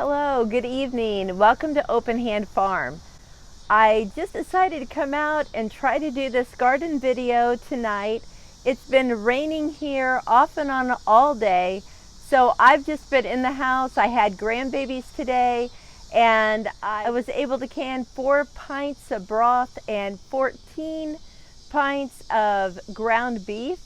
Hello, good evening. Welcome to Open Hand Farm. I just decided to come out and try to do this garden video tonight. It's been raining here off and on all day, so I've just been in the house. I had grandbabies today, and I was able to can 4 pints of broth and 14 pints of ground beef.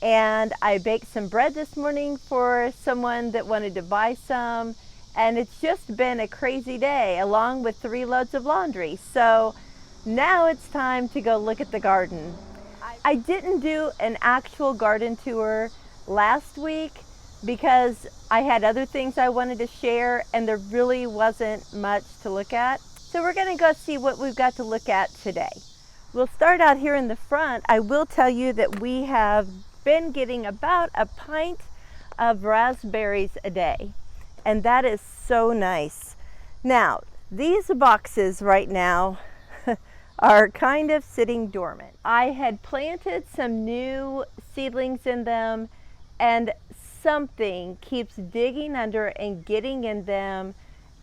And I baked some bread this morning for someone that wanted to buy some. And it's just been a crazy day, along with 3 loads of laundry. So now it's time to go look at the garden. I didn't do an actual garden tour last week because I had other things I wanted to share and there really wasn't much to look at. So we're gonna go see what we've got to look at today. We'll start out here in the front. I will tell you that we have been getting about a pint of raspberries a day. And that is so nice. Now, these boxes right now are kind of sitting dormant. I had planted some new seedlings in them and something keeps digging under and getting in them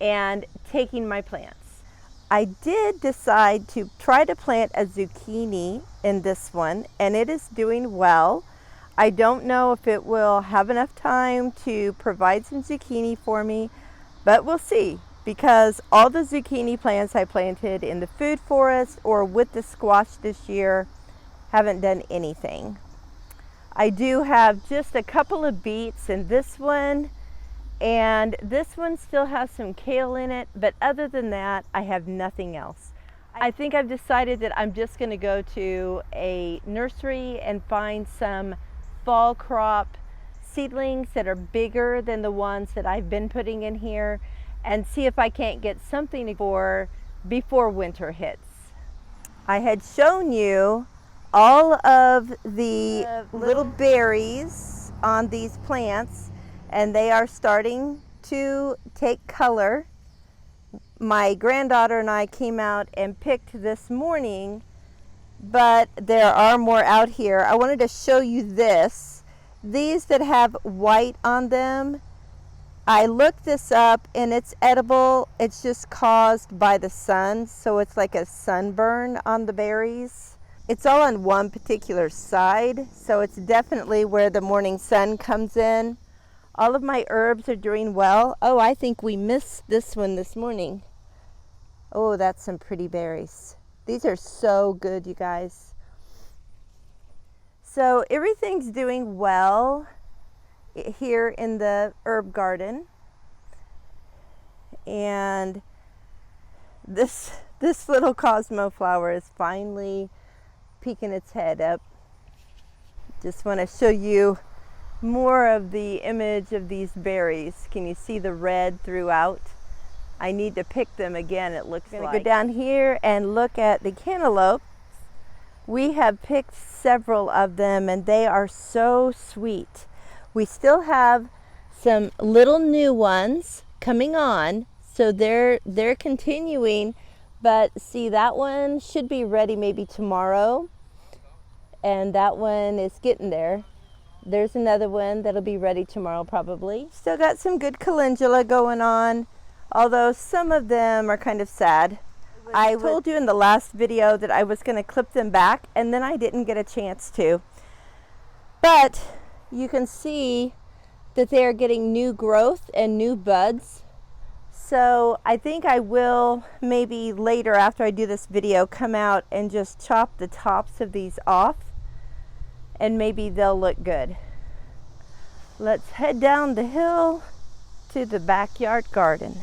and taking my plants. I did decide to try to plant a zucchini in this one and it is doing well. I don't know if it will have enough time to provide some zucchini for me, but we'll see, because all the zucchini plants I planted in the food forest or with the squash this year haven't done anything. I do have just a couple of beets in this one, and this one still has some kale in it, but other than that, I have nothing else. I think I've decided that I'm just going to go to a nursery and find some fall crop seedlings that are bigger than the ones that I've been putting in here and see if I can't get something for before winter hits. I had shown you all of the little berries on these plants and they are starting to take color. My granddaughter and I came out and picked this morning, but there are more out here. I wanted to show you this. These that have white on them, I looked this up and it's edible. It's just caused by the sun, so it's like a sunburn on the berries. It's all on one particular side, so it's definitely where the morning sun comes in. All of my herbs are doing well. Oh, I think we missed this one this morning. Oh, that's some pretty berries. These are so good, you guys. So everything's doing well here in the herb garden. And this little Cosmo flower is finally peeking its head up. Just want to show you more of the image of these berries. Can you see the red throughout? I need to pick them again, it looks like. I'm gonna go down here and look at the cantaloupe. We have picked several of them and they are so sweet. We still have some little new ones coming on, so they're continuing, but see, that one should be ready maybe tomorrow, and that one is getting there. There's another one that'll be ready tomorrow probably. Still got some good calendula going on, although some of them are kind of sad. I told you in the last video that I was going to clip them back and then I didn't get a chance to. But you can see that they are getting new growth and new buds. So I think I will maybe later after I do this video come out and just chop the tops of these off and maybe they'll look good. Let's head down the hill to the backyard garden.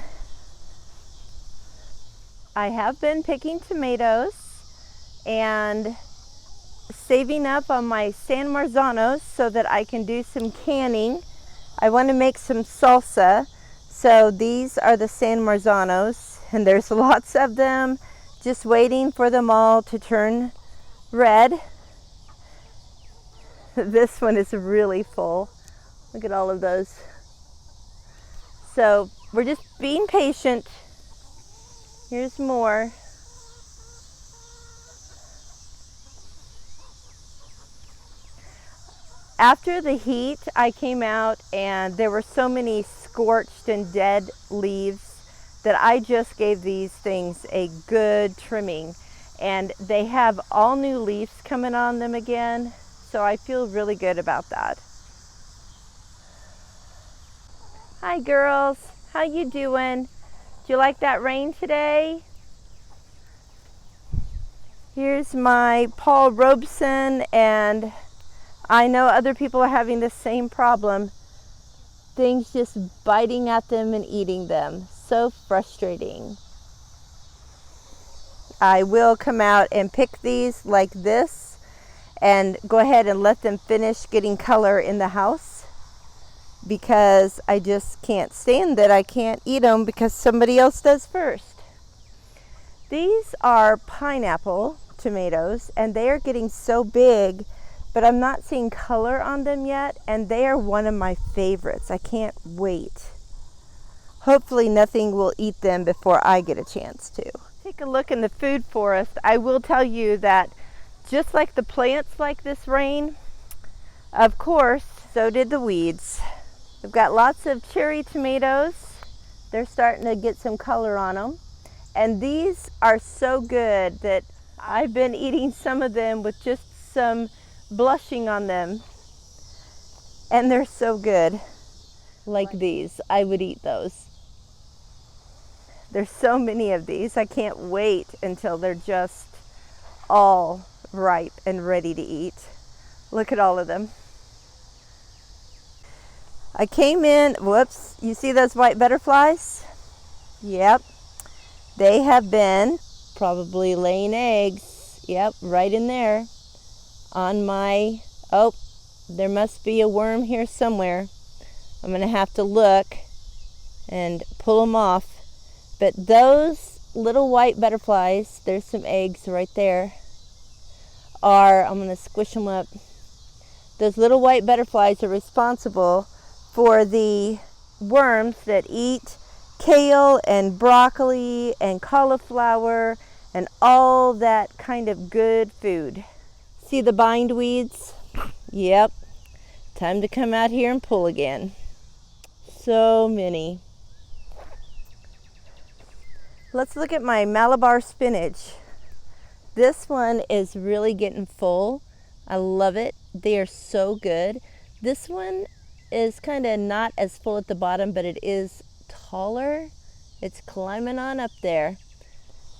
I have been picking tomatoes and saving up on my San Marzanos so that I can do some canning. I want to make some salsa, so these are the San Marzanos and there's lots of them, just waiting for them all to turn red. This one is really full. Look at all of those. So we're just being patient. Here's more. After the heat, I came out and there were so many scorched and dead leaves that I just gave these things a good trimming. And they have all new leaves coming on them again, so I feel really good about that. Hi girls, how you doing? Do you like that rain today? Here's my Paul Robeson, and I know other people are having the same problem. Things just biting at them and eating them. So frustrating. I will come out and pick these like this and go ahead and let them finish getting color in the house, because I just can't stand that I can't eat them because somebody else does first. These are pineapple tomatoes, and they are getting so big, but I'm not seeing color on them yet, and they are one of my favorites. I can't wait. Hopefully nothing will eat them before I get a chance to. Take a look in the food forest. I will tell you that just like the plants like this rain, of course, so did the weeds. We've got lots of cherry tomatoes. They're starting to get some color on them. And these are so good that I've been eating some of them with just some blushing on them. And they're so good. Like these, I would eat those. There's so many of these. I can't wait until they're just all ripe and ready to eat. Look at all of them. I came in, whoops, you see those white butterflies? Yep. They have been probably laying eggs. Yep, right in there on my, oh, there must be a worm here somewhere. I'm going to have to look and pull them off. But those little white butterflies, there's some eggs right there, I'm going to squish them up. Those little white butterflies are responsible for the worms that eat kale and broccoli and cauliflower and all that kind of good food. See the bindweeds? Yep. Time to come out here and pull again. So many. Let's look at my Malabar spinach. This one is really getting full. I love it. They are so good. This one is kind of not as full at the bottom, but it is taller. It's climbing on up there.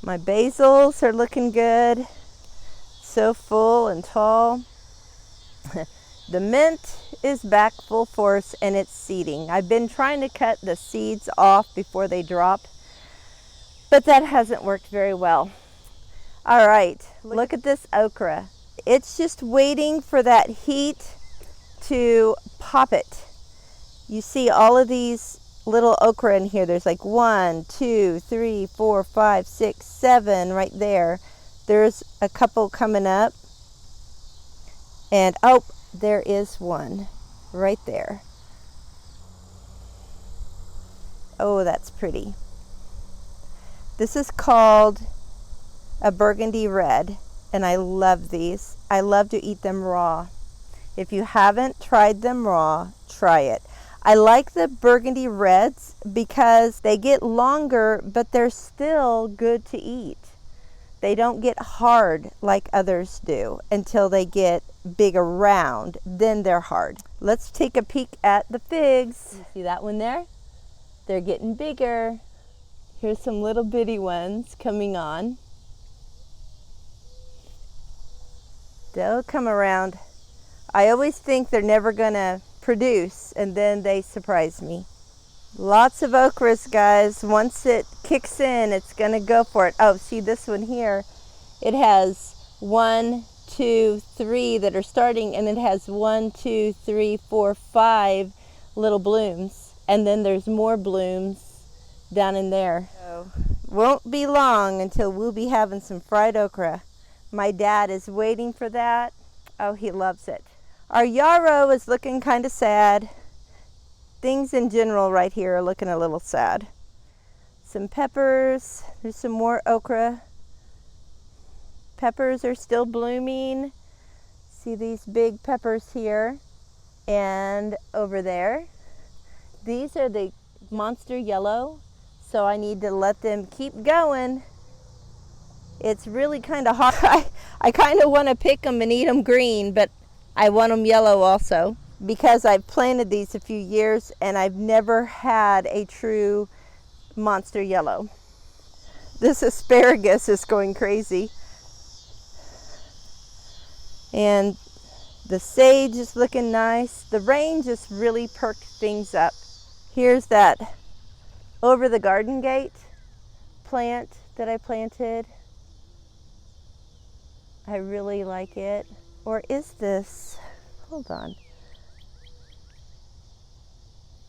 My basils are looking good. So full and tall. The mint is back full force and it's seeding. I've been trying to cut the seeds off before they drop, but that hasn't worked very well. All right, look at this okra. It's just waiting for that heat to pop it. You see all of these little okra in here. There's like 1, 2, 3, 4, 5, 6, 7 right there. There's a couple coming up. And oh, there is one right there. Oh, that's pretty. This is called a burgundy red, and I love these. I love to eat them raw. If you haven't tried them raw, try it. I like the burgundy reds because they get longer, but they're still good to eat. They don't get hard like others do until they get big around. Then they're hard. Let's take a peek at the figs. You see that one there? They're getting bigger. Here's some little bitty ones coming on. They'll come around. I always think they're never gonna produce, and then they surprise me. Lots of okras, guys. Once it kicks in, it's gonna go for it. Oh, see this one here? It has 1, 2, 3 that are starting, and it has 1, 2, 3, 4, 5 little blooms, and then there's more blooms down in there. So, won't be long until we'll be having some fried okra. My dad is waiting for that. Oh, he loves it. Our yarrow is looking kind of sad. Things in general right here are looking a little sad. Some peppers. There's some more okra. Peppers are still blooming. See these big peppers here and over there. These are the monster yellow, so I need to let them keep going. It's really kind of hard. I kind of want to pick them and eat them green, but I want them yellow also, because I've planted these a few years and I've never had a true monster yellow. This asparagus is going crazy. And the sage is looking nice. The rain just really perked things up. Here's that over the garden gate plant that I planted. I really like it. Or is this, hold on.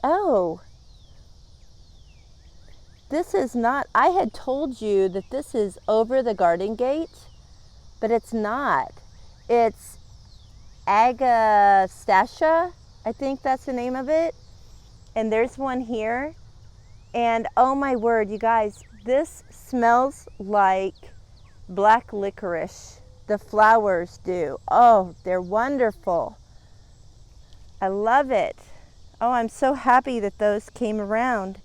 Oh, this is not, I had told you that this is over the garden gate, but it's not. It's Agastacia, I think that's the name of it. And there's one here. And oh my word, you guys, this smells like black licorice. The flowers do. Oh, they're wonderful. I love it. Oh, I'm so happy that those came around.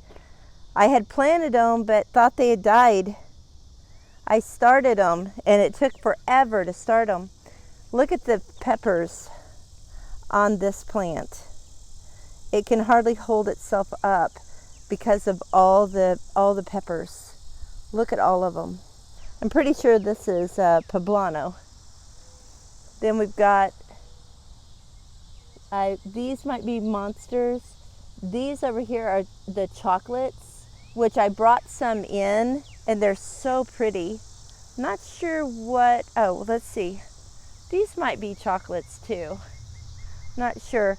I had planted them, but thought they had died. I started them, and it took forever to start them. Look at the peppers on this plant. It can hardly hold itself up because of all the peppers. Look at all of them. I'm pretty sure this is poblano. Then we've got, these might be monsters. These over here are the chocolates, which I brought some in, and they're so pretty. Not sure what, oh, let's see. These might be chocolates too. Not sure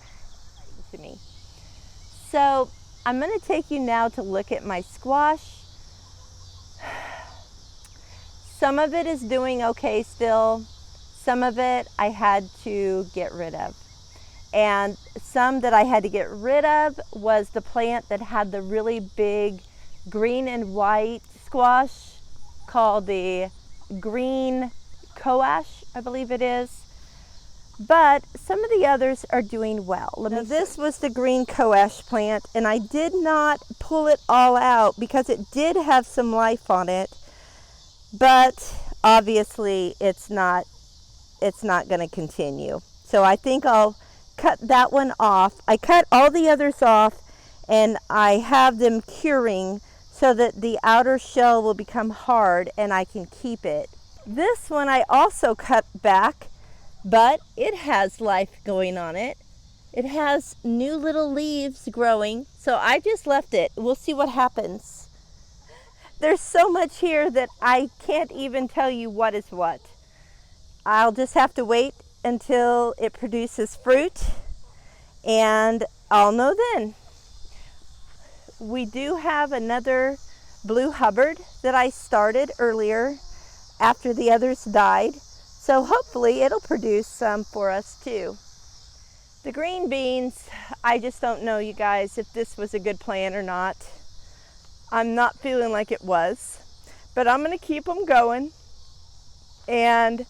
to me. So I'm going to take you now to look at my squash. Some of it is doing okay still. Some of it I had to get rid of. And some that I had to get rid of was the plant that had the really big green and white squash called the green coash, I believe it is. But some of the others are doing well. Now, this was the green coash plant, and I did not pull it all out because it did have some life on it. But obviously it's not going to continue. So I think I'll cut that one off. I cut all the others off, and I have them curing so that the outer shell will become hard and I can keep it. This one I also cut back, but it has life going on it. It has new little leaves growing, so I just left it. We'll see what happens. There's so much here that I can't even tell you what is what. I'll just have to wait until it produces fruit, and I'll know then. We do have another Blue Hubbard that I started earlier after the others died, so hopefully it'll produce some for us too. The green beans, I just don't know, you guys, if this was a good plan or not. I'm not feeling like it was, but I'm going to keep them going. And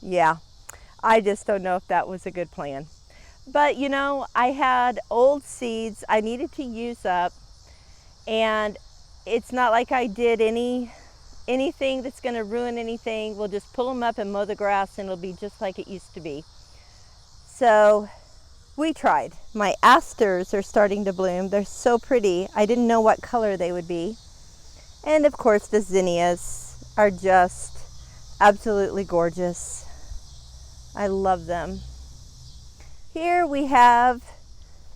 yeah, I just don't know if that was a good plan. But you know, I had old seeds I needed to use up, and it's not like I did anything that's going to ruin anything. We'll just pull them up and mow the grass, and it'll be just like it used to be. So we tried. My asters are starting to bloom. They're so pretty. I didn't know what color they would be. And of course the zinnias are just absolutely gorgeous. I love them. Here we have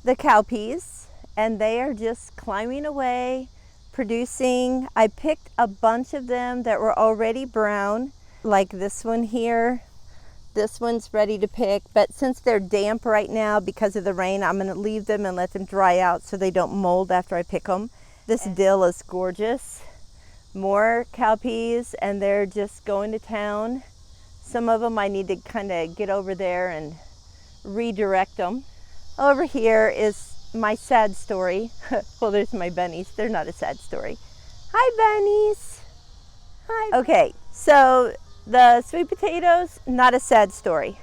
the cowpeas, and they are just climbing away, producing. I picked a bunch of them that were already brown, like this one here. This one's ready to pick, but since they're damp right now because of the rain, I'm going to leave them and let them dry out so they don't mold after I pick them. This dill is gorgeous. More cowpeas, and they're just going to town. Some of them I need to kind of get over there and redirect them. Over here is my sad story. Well, there's my bunnies. They're not a sad story. Hi, bunnies. Hi. Okay, so the sweet potatoes, not a sad story.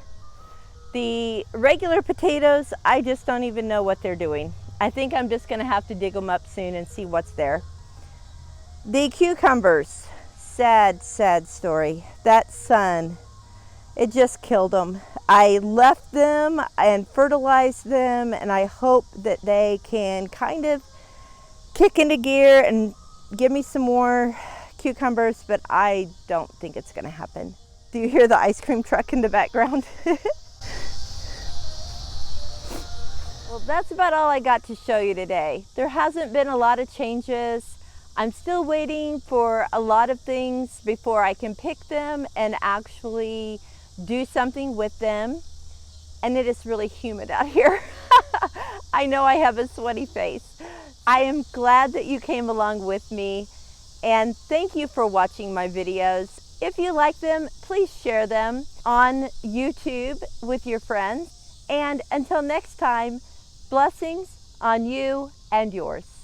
The regular potatoes, I just don't even know what they're doing. I think I'm just gonna have to dig them up soon and see what's there. The cucumbers, sad, sad story. That sun, it just killed them. I left them and fertilized them, and I hope that they can kind of kick into gear and give me some more cucumbers, but I don't think it's gonna happen. Do you hear the ice cream truck in the background? Well, that's about all I got to show you today. There hasn't been a lot of changes. I'm still waiting for a lot of things before I can pick them and actually do something with them. And it is really humid out here. I know I have a sweaty face. I am glad that you came along with me, and thank you for watching my videos. If you like them, please share them on YouTube with your friends. And until next time, blessings on you and yours.